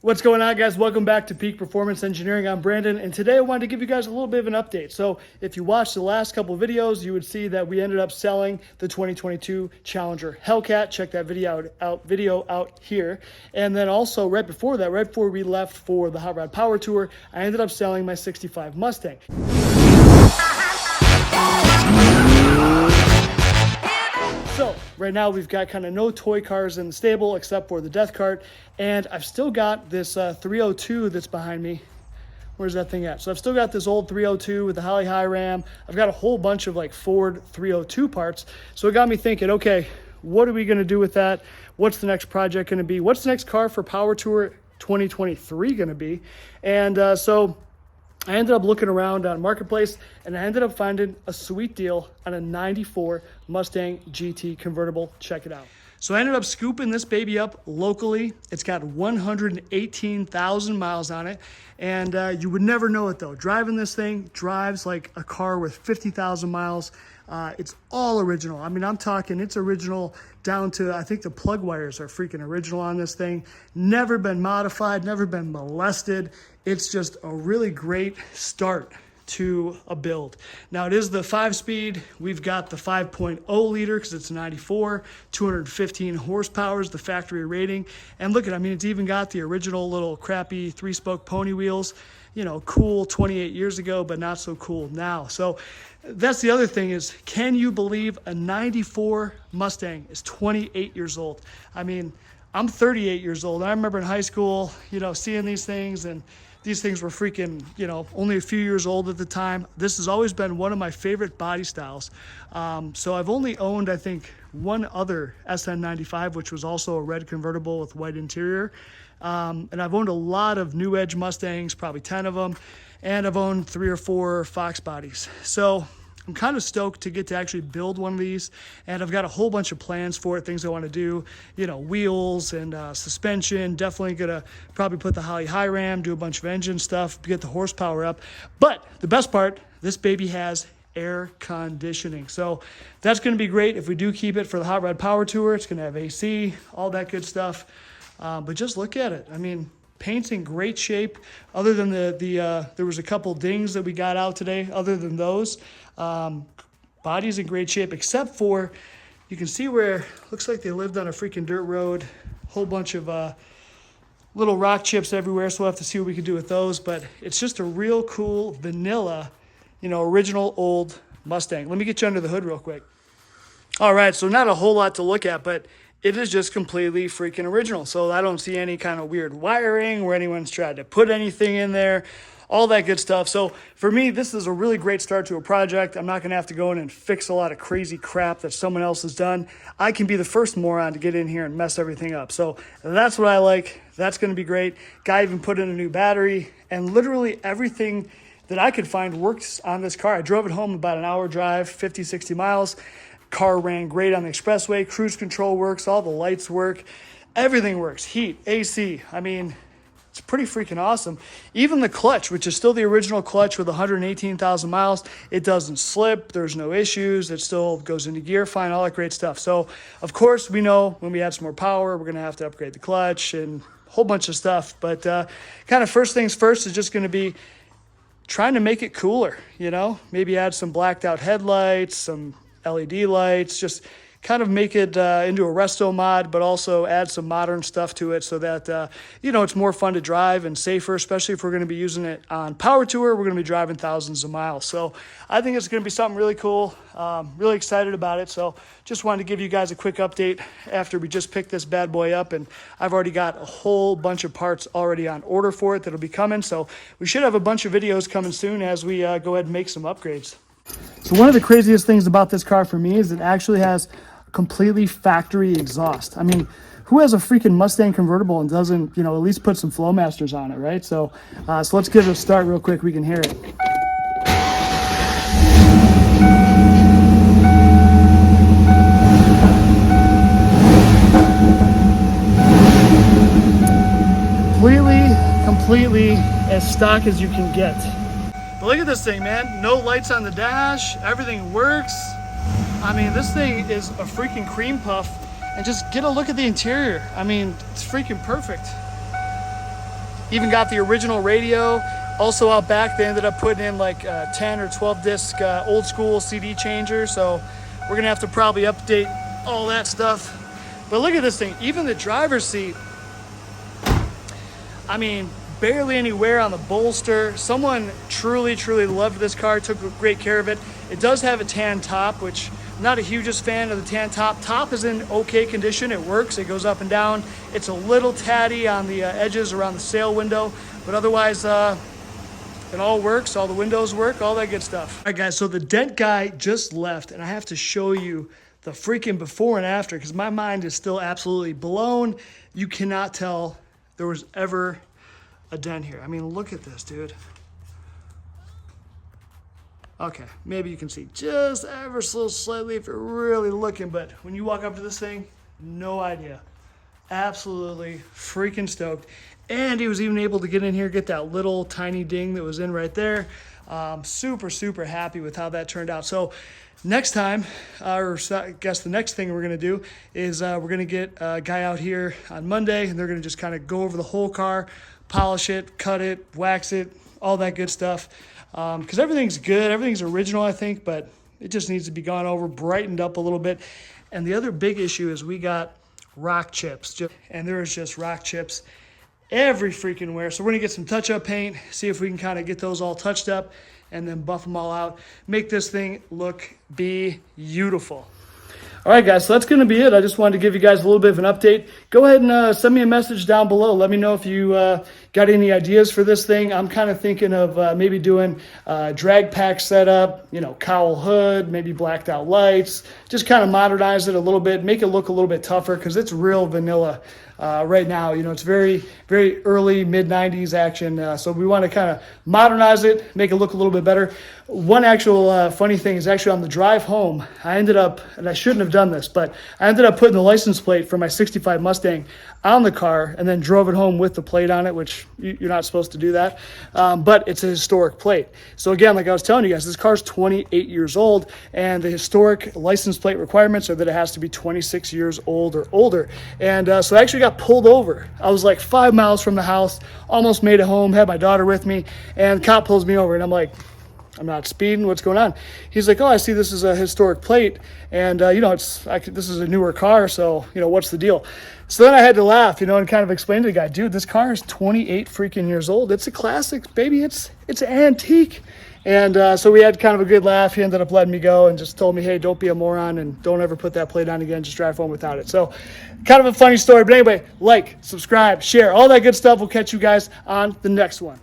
What's going on, guys? Welcome back to Peak Performance Engineering. I'm Brandon, and today I wanted to give you guys a little bit of an update. So if you watched the last couple of videos, you would see that we ended up selling the 2022 Challenger Hellcat. Check that video out here. And then also right before that, right before we left for the Hot Rod Power Tour, I ended up selling my 65 Mustang. So right now we've got kind of no toy cars in the stable except for the death cart, and I've still got this 302 that's behind me. Where's that thing at? So I've still got this old 302 with the Holley Hi-Ram. I've got a whole bunch of like Ford 302 parts. So it got me thinking, okay, what are we going to do with that? What's the next project going to be? What's the next car for Power Tour 2023 going to be? And so I ended up looking around on Marketplace, and I ended up finding a sweet deal on a 94 Mustang GT convertible. Check it out. So I ended up scooping this baby up locally. It's got 118,000 miles on it, and you would never know it though. Driving this thing drives like a car with 50,000 miles. It's all original. I mean, I'm talking it's original down to, I think the plug wires are freaking original on this thing. Never been modified, never been molested. It's just a really great start to a build. Now it is the 5-speed. We've got the 5.0 liter because it's a 94, 215 horsepower is the factory rating. And look at, I mean, it's even got the original little crappy 3-spoke pony wheels. You know, cool 28 years ago, but not so cool now. So that's the other thing is, can you believe a 94 Mustang is 28 years old? I mean, I'm 38 years old. I remember in high school, you know, seeing these things, and these things were freaking, you know, only a few years old at the time. This has always been one of my favorite body styles. So I've only owned, I think, one other SN95, which was also a red convertible with white interior. And I've owned a lot of new edge Mustangs, probably 10 of them. And I've owned 3 or 4 Fox bodies. So I'm kind of stoked to get to actually build one of these, and I've got a whole bunch of plans for it, things I want to do, you know, wheels and suspension. Definitely gonna probably put the Holley Hi-Ram, do a bunch of engine stuff, get the horsepower up. But the best part, this baby has air conditioning. So that's gonna be great if we do keep it for the Hot Rod Power Tour. It's gonna have AC, all that good stuff. But just look at it. I mean, paint's in great shape. Other than there was a couple dings that we got out today. Other than those, body's in great shape, except for, you can see where looks like they lived on a freaking dirt road. Whole bunch of little rock chips everywhere, so we'll have to see what we can do with those. But it's just a real cool vanilla, you know, original old Mustang. Let me get you under the hood real quick. All right, so not a whole lot to look at, but it is just completely freaking original. So I don't see any kind of weird wiring where anyone's tried to put anything in there, all that good stuff. So for me, this is a really great start to a project. I'm not gonna have to go in and fix a lot of crazy crap that someone else has done. I can be the first moron to get in here and mess everything up. So that's what I like. That's gonna be great. Guy even put in a new battery, and literally everything that I could find works on this car. I drove it home about an hour drive, 50, 60 miles. Car ran great on the expressway. Cruise control works. All the lights work. Everything works. Heat, AC. I mean, it's pretty freaking awesome. Even the clutch, which is still the original clutch with 118,000 miles, it doesn't slip. There's no issues. It still goes into gear fine, all that great stuff. So, of course, we know when we add some more power, we're going to have to upgrade the clutch and a whole bunch of stuff. But kind of first things first is just going to be trying to make it cooler, you know? Maybe add some blacked out headlights, some LED lights, just kind of make it into a resto mod, but also add some modern stuff to it so that, you know, it's more fun to drive and safer, especially if we're going to be using it on Power Tour. We're going to be driving thousands of miles. So I think it's going to be something really cool. Really excited about it. So just wanted to give you guys a quick update after we just picked this bad boy up, and I've already got a whole bunch of parts already on order for it that'll be coming. So we should have a bunch of videos coming soon as we go ahead and make some upgrades. So one of the craziest things about this car for me is it actually has completely factory exhaust. I mean, who has a freaking Mustang convertible and doesn't, you know, at least put some Flowmasters on it, right? So let's give it a start real quick. We can hear it. Completely as stock as you can get. But look at this thing, man. No lights on the dash. Everything works. I mean, this thing is a freaking cream puff. And just get a look at the interior. I mean, it's freaking perfect. Even got the original radio. Also out back, they ended up putting in like 10 or 12 disc old school CD changer. So we're gonna have to probably update all that stuff. But look at this thing, even the driver's seat, I mean, barely any wear on the bolster. Someone truly, truly loved this car, took great care of it. It does have a tan top, which I'm not a hugest fan of the tan top. Top is in okay condition, it works, it goes up and down. It's a little tatty on the edges around the sail window, but otherwise, it all works, all the windows work, all that good stuff. All right guys, so the Dent guy just left and I have to show you the freaking before and after because my mind is still absolutely blown. You cannot tell there was ever a dent here. I mean, look at this, dude. Okay, maybe you can see just ever so slightly if you're really looking, but when you walk up to this thing, no idea. Absolutely freaking stoked. And he was even able to get in here, get that little tiny ding that was in right there. Super, super happy with how that turned out. So next time, or I guess the next thing we're gonna do is we're gonna get a guy out here on Monday and they're gonna just kind of go over the whole car, polish it, cut it, wax it, all that good stuff. Because everything's good, everything's original, I think, but it just needs to be gone over, brightened up a little bit. And the other big issue is we got rock chips, and there is just rock chips every freaking where. So we're gonna get some touch-up paint, see if we can kind of get those all touched up and then buff them all out, make this thing look beautiful. All right, guys, so that's going to be it. I just wanted to give you guys a little bit of an update. Go ahead and send me a message down below. Let me know if you got any ideas for this thing. I'm kind of thinking of maybe doing drag pack setup, you know, cowl hood, maybe blacked out lights, just kind of modernize it a little bit, make it look a little bit tougher because it's real vanilla right now. You know, it's very, very early, mid-90s action. So we want to kind of modernize it, make it look a little bit better. One actual funny thing is actually on the drive home, I ended up, and I shouldn't have done this, but I ended up putting the license plate for my 65 Mustang on the car and then drove it home with the plate on it, which you're not supposed to do that. But it's a historic plate. So again, like I was telling you guys, this car's 28 years old and the historic license plate requirements are that it has to be 26 years old or older. And so I actually got pulled over. I was like 5 miles from the house, almost made it home, had my daughter with me, and the cop pulls me over and I'm like, I'm not speeding, what's going on? He's like, oh, I see this is a historic plate and you know, this is a newer car, so you know, what's the deal? So then I had to laugh, you know, and kind of explain to the guy, dude, this car is 28 freaking years old. It's a classic, baby. It's antique. And so we had kind of a good laugh. He ended up letting me go and just told me, hey, don't be a moron and don't ever put that plate on again. Just drive home without it. So kind of a funny story. But anyway, like, subscribe, share, all that good stuff. We'll catch you guys on the next one.